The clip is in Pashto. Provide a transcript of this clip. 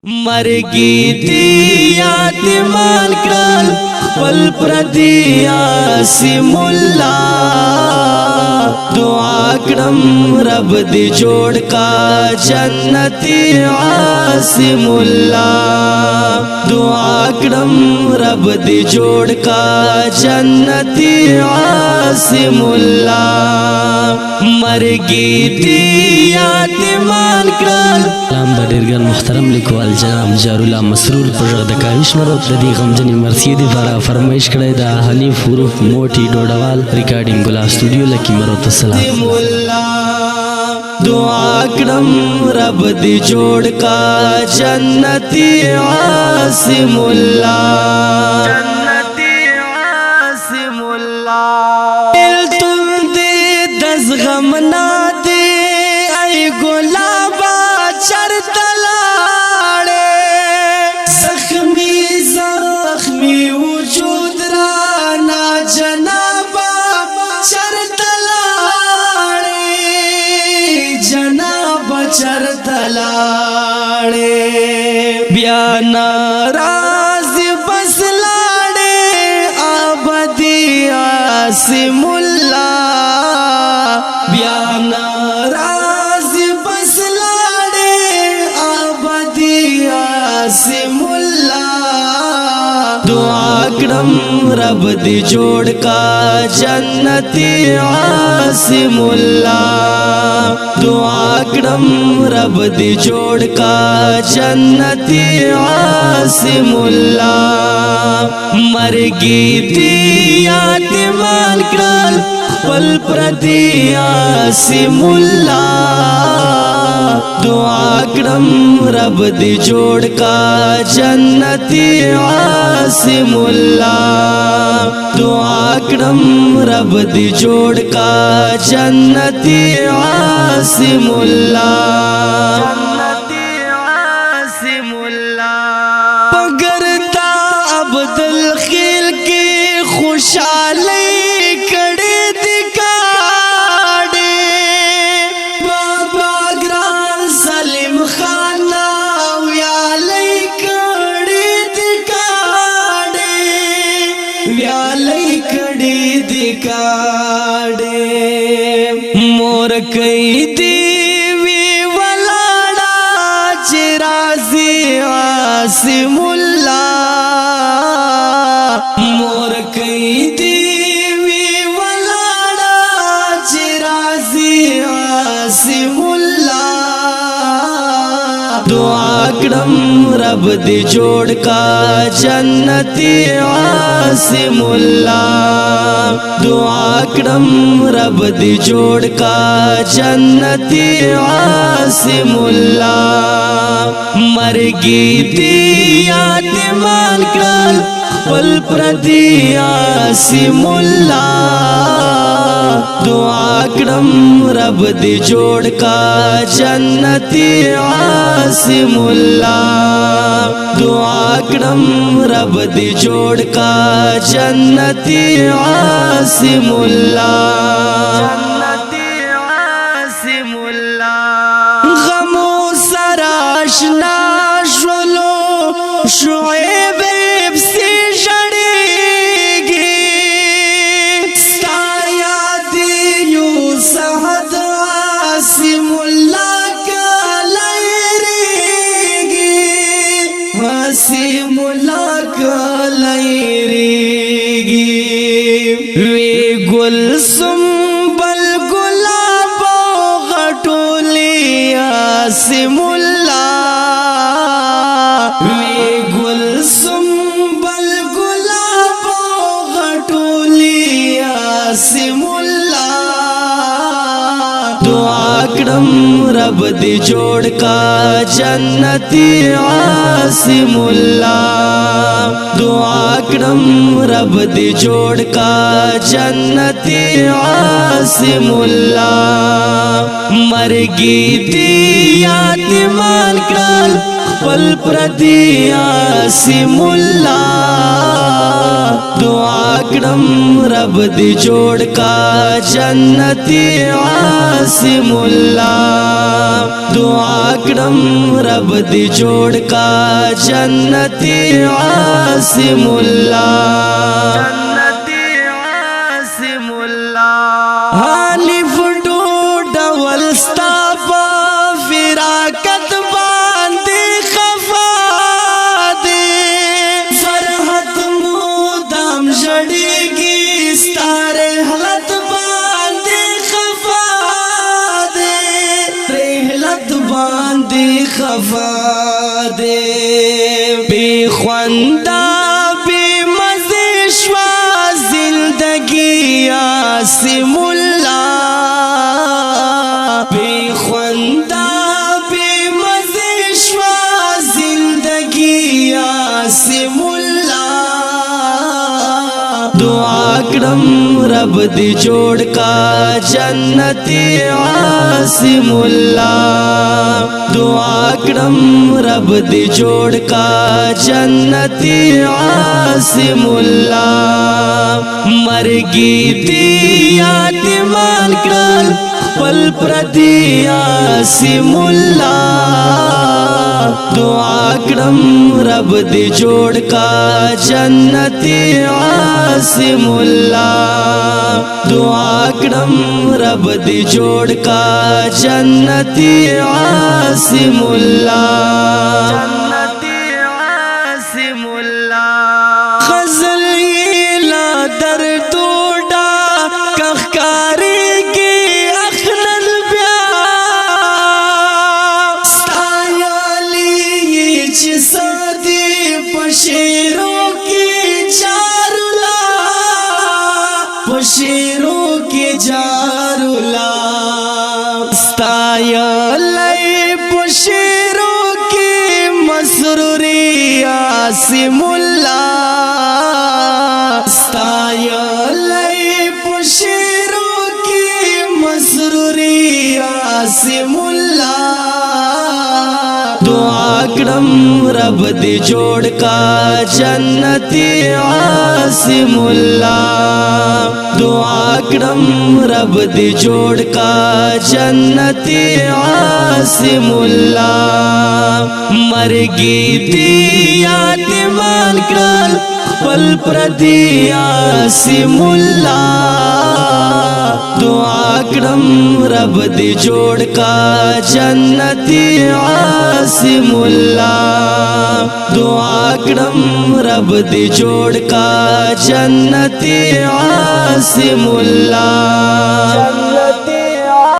مرګي دی یاتمان کړل خپل پردي عاصم الله دعا کړم رب دې جوړ کا جنتی عاصم الله دعا کړم رب دې جوړ کا جنتی عاصم الله مرګي دی یاتمان کړل سلام د ډیرګن محترم لیکوال جناب جارالله مسرور پر د کاوش مرو د دې غمجنې مرثیې د لپاره فرمایش کړی دا حنیف حروف موټي ډوډوال ریکارډینګ ګلا سټوډیو لکی مرو ته سلام دعا کړم رب دې جوړ کا جنتی عاصم الله جنتی عاصم الله دل تم دې دز غم نا دې ای ګلابا چرتلاړې زخمی وجود را نا جنابا چرتلاړې جناب چرتلاړې بیا ناراض بس لاړې ابدی عاصم الله بیا ناراض بس لاړې ابدی عاصم الله دعا کړم رب دې جوړ کا جنتی عاصم الله دعا کړم رب دې جوړ کا جنتی عاصم الله مرګي دی یاتمان کړل خپل پردي عاصم الله دعا کړم رب دې جوړ کا جنتی عاصم الله دعا کړم رب دې جوړ کا جنتی عاصم الله جنتی عاصم الله پګرتا عبد الخیل کی خوشالی مور کئی دیوی ولاڑا چرازی عاصم اللہ مور کئی دیوی ولاڑا چرازی عاصم اللہ دعا کړم رب دې جوړ کا جنتی عاصم الله دعا کړم رب دې جوړ کا جنتی عاصم الله مرګي دی یاتمان کړل خپل پردي عاصم الله دعا کړم رب دې جوړ کا جنتی عاصم الله دعا کړم رب دې جوړ کا جنتی عاصم الله جنتی عاصم الله غمو سراشنا شولو شعیب ابسی جړېږي ستا یاد یو سحد عاصم الله عاصم الله کلیریږي وی ګل سنبل ګلاب غټولي عاصم الله وی ګل سنبل ګلاب غټولي عاصم الله دعا کړم رب دې جوړ کا جنتی عاصم الله دعا کړم رب دې جوړ کا جنتی عاصم الله مرګي دی یاتمان کړل पल प्रति आसिम अल्लाह दुआ कड़म रब दी जोड़ का जन्नती आसिम अल्लाह दुआ कड़म रब दी जोड़ का जन्नती आसिम अल्लाह हालिफ डोडवल स्तापा फिराकत बांधे खफा दे फरहत मुदाम जड़ेगी स्तारे हलत बांधे खफा दे रेहलत बांधे खफा दे बेख्वंदा बेमज़े श्वा जिंदगी आसिम अल्लाह बेख्वंदा बेमज़े श्वा जिंदगी आसिम अल्लाह दुआ कड़म रब दी जोड़ का जन्नती आसिम अल्लाह दुआ कड़म रब दी जोड़ का जन्नती आसिम अल्लाह मरगी दी यातिमान कड़ल पल प्रति आसिम अल्लाह दुआ कड़म रब दी जोड़ का जन्नती आसिम अल्लाह दुआ कड़म रब दी जोड़ का जन्नती आसिम अल्लाह ग़ज़ल ये ला दर्दोडा कख़कारी के अखनल ब्या स्तायाली ये चिसादी पशेरों के जारुला पशेरों के जारुला स्तायाली पशेरों के मसरूरी आसिम अल्लाह स्तायाली पशेरों के मसरूरी आसिम अल्लाह दुआ कड़म रब दी जोड़ का जन्नती आसिम अल्लाह दुआ कड़म रब दी जोड़ का जन्नती आसिम अल्लाह मरगी दी यातिमान कड़ल पल प्रति आसिम अल्लाह दुआ कड़म रब दी जोड़ का जन्नती आसिम अल्लाह दुआ कड़म रब दी जोड़ का जन्नती आसिम अल्लाह।